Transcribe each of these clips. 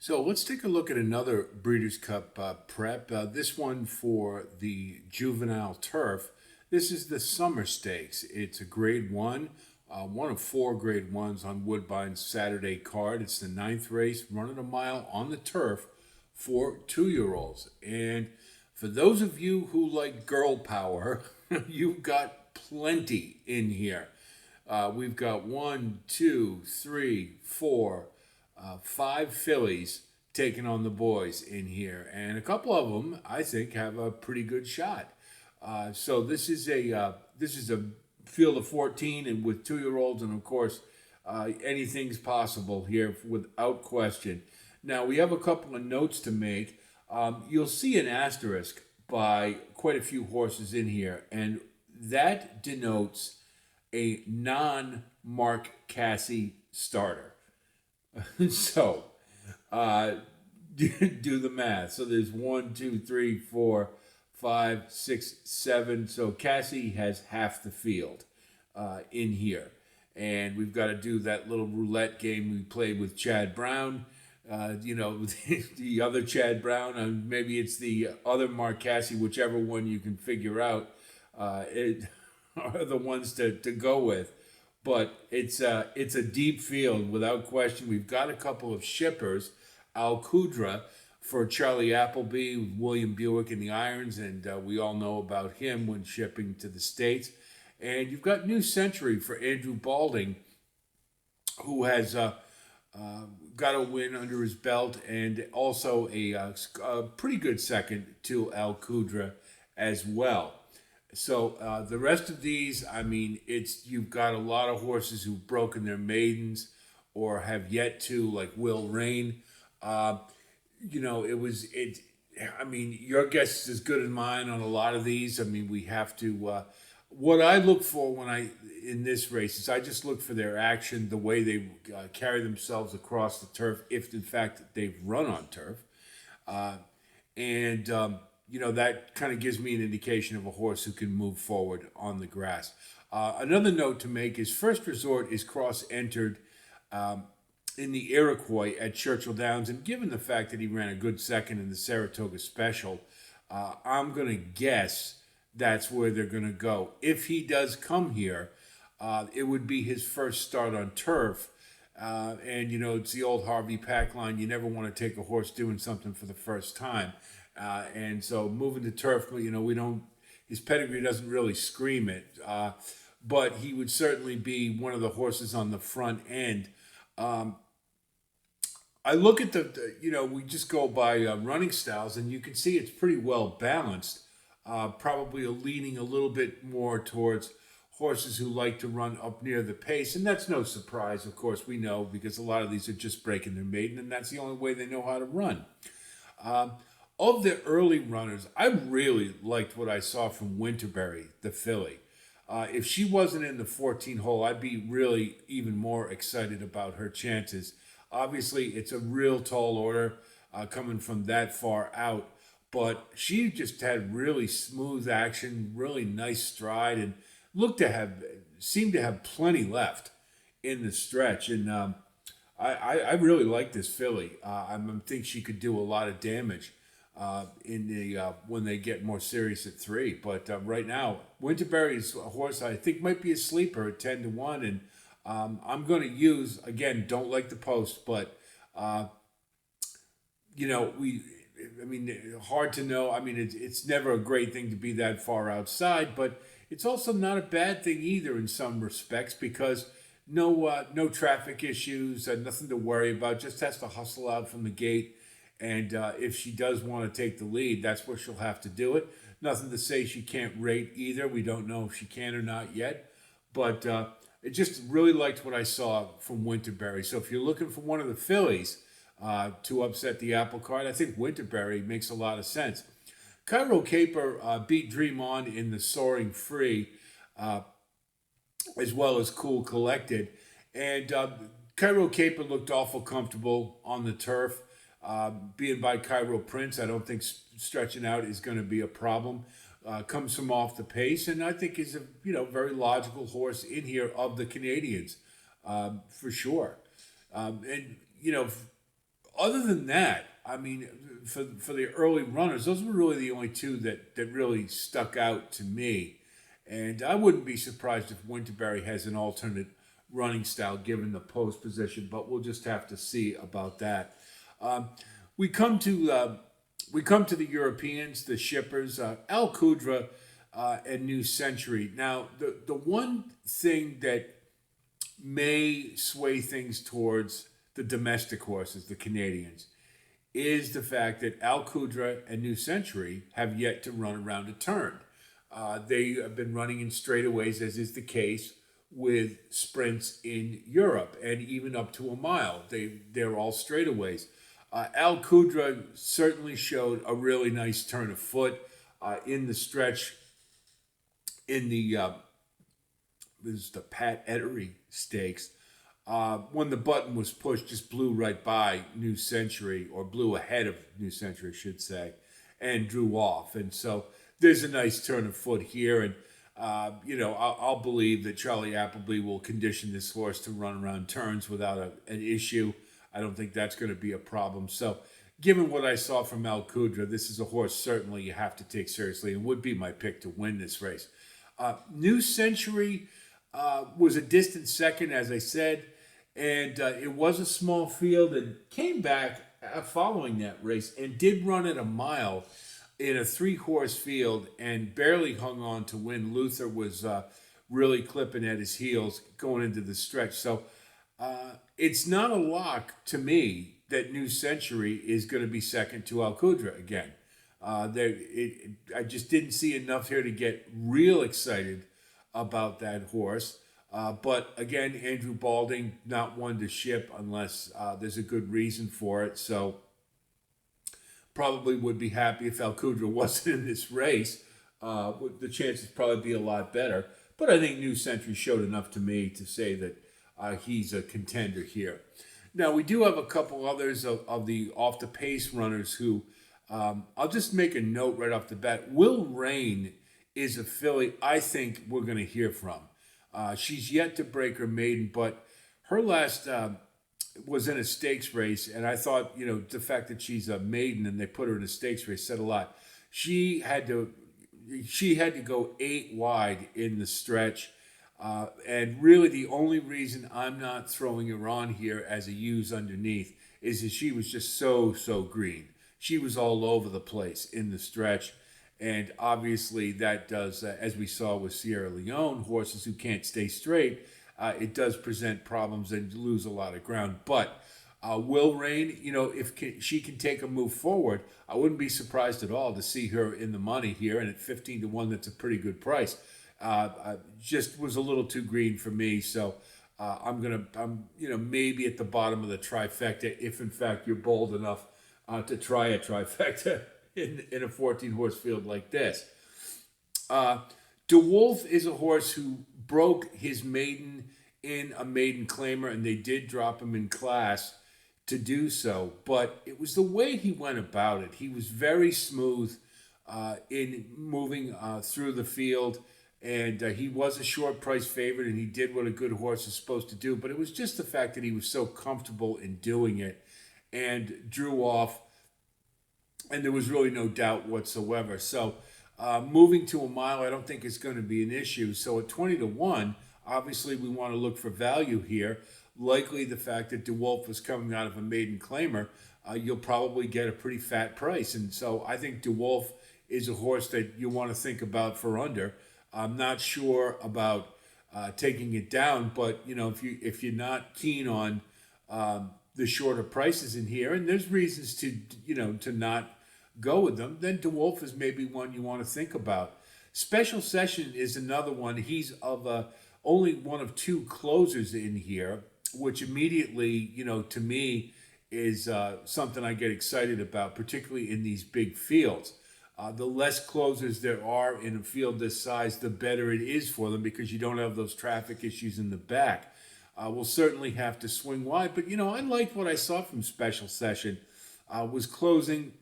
So let's take a look at another Breeders' Cup prep. This one for the juvenile turf. This is the Summer Stakes. It's a grade one of four grade ones on Woodbine's Saturday card. It's the ninth race, running a mile on the turf for 2-year-olds. And for those of you who like girl power, you've got plenty in here. We've got one, two, three, four, five fillies taking on the boys in here, and a couple of them I think have a pretty good shot. So this is a field of 14, and with 2-year-olds, and of course, anything's possible here without question. Now we have a couple of notes to make. You'll see an asterisk by quite a few horses in here, and that denotes a non-Mark Cassie starter. So, uh, do the math. So there's one, two, three, four, five, six, seven. So Cassie has half the field in here. And we've got to do that little roulette game we played with Chad Brown. The other Chad Brown, maybe it's the other Mark Cassie, whichever one you can figure out, it, are the ones to go with. But it's a deep field without question. We've got a couple of shippers, Al Kudra for Charlie Appleby, William Buick in the irons, and we all know about him when shipping to the States. And you've got New Century for Andrew Balding, who has got a win under his belt, and also a pretty good second to Al Kudra as well. So the rest of these, I mean, you've got a lot of horses who've broken their maidens or have yet to, like Will Rain. It was it. I mean, your guess is as good as mine on a lot of these. I mean, we have to. What I look for when I in this race is I just look for their action, the way they carry themselves across the turf, if in fact they've run on turf, and that kind of gives me an indication of a horse who can move forward on the grass. Another note to make is First Resort is cross-entered in the Iroquois at Churchill Downs, and given the fact that he ran a good second in the Saratoga Special, I'm going to guess that's where they're going to go. If he does come here, it would be his first start on turf. And, it's the old Harvey Pack line. You never want to take a horse doing something for the first time. And so moving to turf, his pedigree doesn't really scream it. But he would certainly be one of the horses on the front end. I look at we just go by running styles, and you can see it's pretty well balanced. Probably leaning a little bit more towards horses who like to run up near the pace. And that's no surprise, of course, we know, because a lot of these are just breaking their maiden, and that's the only way they know how to run. Of the early runners, I really liked what I saw from Winterberry, the filly. If she wasn't in the 14 hole, I'd be really even more excited about her chances. Obviously, it's a real tall order coming from that far out, but she just had really smooth action, really nice stride, and seemed to have plenty left in the stretch. And I really like this filly. I think she could do a lot of damage in the when they get more serious at 3. But right now, Winterberry's a horse I think might be a sleeper at 10-1, and I'm going to use, again, don't like the post, but hard to know. I mean, it's never a great thing to be that far outside, but it's also not a bad thing either in some respects, because no traffic issues, nothing to worry about. Just has to hustle out from the gate, and if she does want to take the lead, that's where she'll have to do it. Nothing to say she can't rate either. We don't know if she can or not yet, but I just really liked what I saw from Winterberry. So if you're looking for one of the fillies to upset the apple cart, I think Winterberry makes a lot of sense. Cairo Caper beat Dream On in the Soaring Free, as well as Cool Collected. And Cairo Caper looked awful comfortable on the turf. Being by Cairo Prince, I don't think stretching out is going to be a problem. Comes from off the pace, and I think is a very logical horse in here of the Canadians, for sure. And Other than that, I mean, for the early runners, those were really the only two that really stuck out to me. And I wouldn't be surprised if Winterberry has an alternate running style given the post position, but we'll just have to see about that. Um, we come to the Europeans, the shippers, Al Qudra and New Century. Now, the one thing that may sway things towards the domestic horses, the Canadians, is the fact that Al Qudra and New Century have yet to run around a turn. They have been running in straightaways, as is the case with sprints in Europe, and even up to a mile. They're all straightaways. Al Qudra certainly showed a really nice turn of foot in the stretch in this is the Pat Ettery Stakes. When the button was pushed, just blew right by New Century, or blew ahead of New Century, I should say, and drew off. And so there's a nice turn of foot here. And, I'll believe that Charlie Appleby will condition this horse to run around turns without an issue. I don't think that's going to be a problem. So, given what I saw from Al Qudra, this is a horse certainly you have to take seriously and would be my pick to win this race. New Century was a distant second, as I said, and it was a small field and came back following that race and did run at a mile in a 3-horse field and barely hung on to win. Luther was really clipping at his heels going into the stretch. So it's not a lock to me that New Century is going to be second to Al Qudra again. I just didn't see enough here to get real excited about that horse. But again, Andrew Balding, not one to ship unless there's a good reason for it. So probably would be happy if Al Qudra wasn't in this race. The chances probably be a lot better. But I think New Century showed enough to me to say that he's a contender here. Now, we do have a couple others of the off-the-pace runners who, I'll just make a note right off the bat. Will Rain is a filly I think we're going to hear from. She's yet to break her maiden, but her last was in a stakes race, and I thought, the fact that she's a maiden and they put her in a stakes race said a lot. She had to go 8 wide in the stretch, and really the only reason I'm not throwing her on here as a use underneath is that she was just so green. She was all over the place in the stretch. And obviously that does, as we saw with Sierra Leone, horses who can't stay straight, it does present problems and lose a lot of ground. But Will Rain, she can take a move forward, I wouldn't be surprised at all to see her in the money here. And at 15-1, that's a pretty good price. Just was a little too green for me. So I'm maybe at the bottom of the trifecta if in fact you're bold enough to try a trifecta in a 14-horse field like this. DeWolf is a horse who broke his maiden in a maiden claimer, and they did drop him in class to do so. But it was the way he went about it. He was very smooth in moving through the field, and he was a short price favorite, and he did what a good horse is supposed to do. But it was just the fact that he was so comfortable in doing it and drew off, and there was really no doubt whatsoever. So moving to a mile, I don't think it's going to be an issue. So at 20-1, obviously we want to look for value here. Likely the fact that DeWolf was coming out of a maiden claimer, you'll probably get a pretty fat price. And so I think DeWolf is a horse that you want to think about for under. I'm not sure about taking it down, but if you're not keen on the shorter prices in here, and there's reasons to not go with them, then DeWolf is maybe one you want to think about. Special Session is another one. He's of only one of 2 closers in here, which immediately, to me, is something I get excited about, particularly in these big fields. The less closers there are in a field this size, the better it is for them because you don't have those traffic issues in the back. We'll certainly have to swing wide, but I liked what I saw from Special Session. Was closing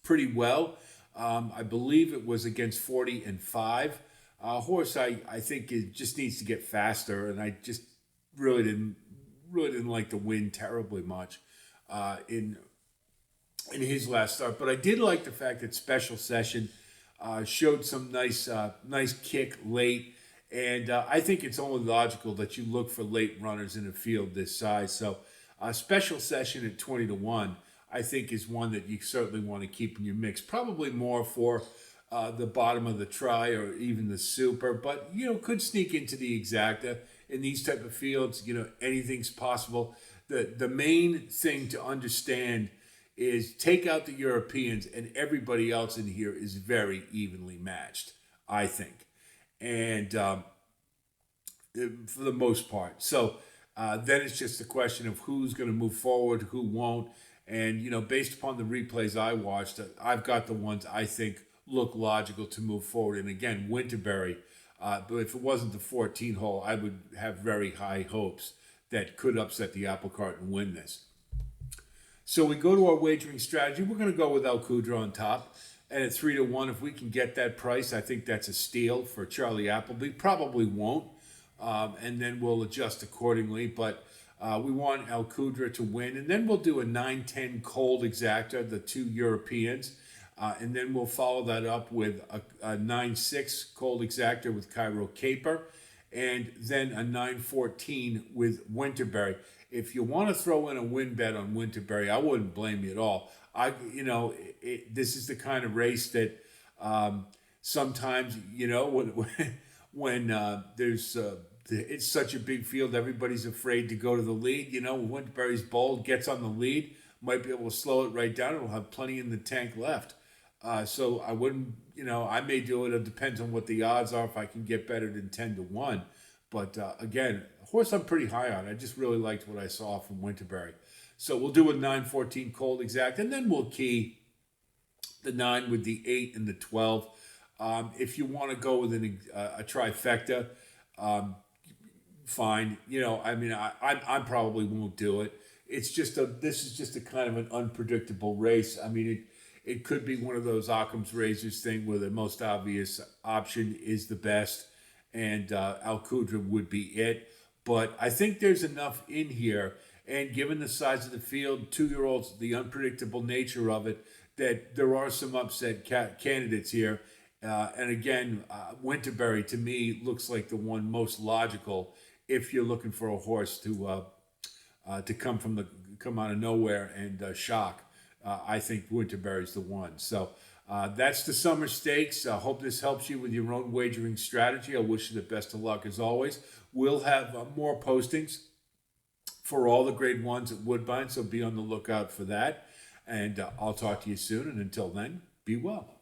pretty well. I believe it was against 40-5. Horse I think it just needs to get faster, and I just really didn't like the win terribly much. in his last start. But I did like the fact that Special Session showed some nice kick late, and I think it's only logical that you look for late runners in a field this size. So, Special Session at 20 to 1, I think, is one that you certainly want to keep in your mix. Probably more for the bottom of the try or even the super, but could sneak into the exacta in these type of fields. Anything's possible. The main thing to understand is take out the Europeans, and everybody else in here is very evenly matched, I think, and for the most part. So then it's just a question of who's going to move forward, who won't, and based upon the replays I watched, I've got the ones I think look logical to move forward. And again, Winterberry. But if it wasn't the 14 hole, I would have very high hopes that could upset the apple cart and win this. So we go to our wagering strategy. We're going to go with Al Kudra on top. And at 3 to 1, if we can get that price, I think that's a steal for Charlie Appleby. Probably won't. And then we'll adjust accordingly. But we want Al Kudra to win. And then we'll do a 9-10 cold exacta, the two Europeans. And then we'll follow that up with a 9-6 cold exacta with Cairo Caper. And then a 9-14 with Winterberry. If you want to throw in a win bet on Winterberry, I wouldn't blame you at all. This is the kind of race that sometimes, when there's it's such a big field, everybody's afraid to go to the lead. Winterberry's bold, gets on the lead, might be able to slow it right down. It'll have plenty in the tank left. So I wouldn't, I may do it. It depends on what the odds are if I can get better than 10 to 1. But again, a horse I'm pretty high on. I just really liked what I saw from Winterberry. So we'll do a 9-14 cold exact, and then we'll key the 9 with the 8 and the 12. If you want to go with a trifecta, fine. I probably won't do it. This is just a kind of an unpredictable race. It could be one of those Occam's razors thing where the most obvious option is the best, and Al Kudra would be it. But I think there's enough in here, and given the size of the field, 2-year-olds, the unpredictable nature of it, that there are some upset candidates here. And again, Winterberry to me looks like the one most logical if you're looking for a horse to come out of nowhere and shock. I think Winterberry's the one. So that's the summer stakes. I hope this helps you with your own wagering strategy. I wish you the best of luck as always. We'll have more postings for all the grade ones at Woodbine, so be on the lookout for that. And I'll talk to you soon. And until then, be well.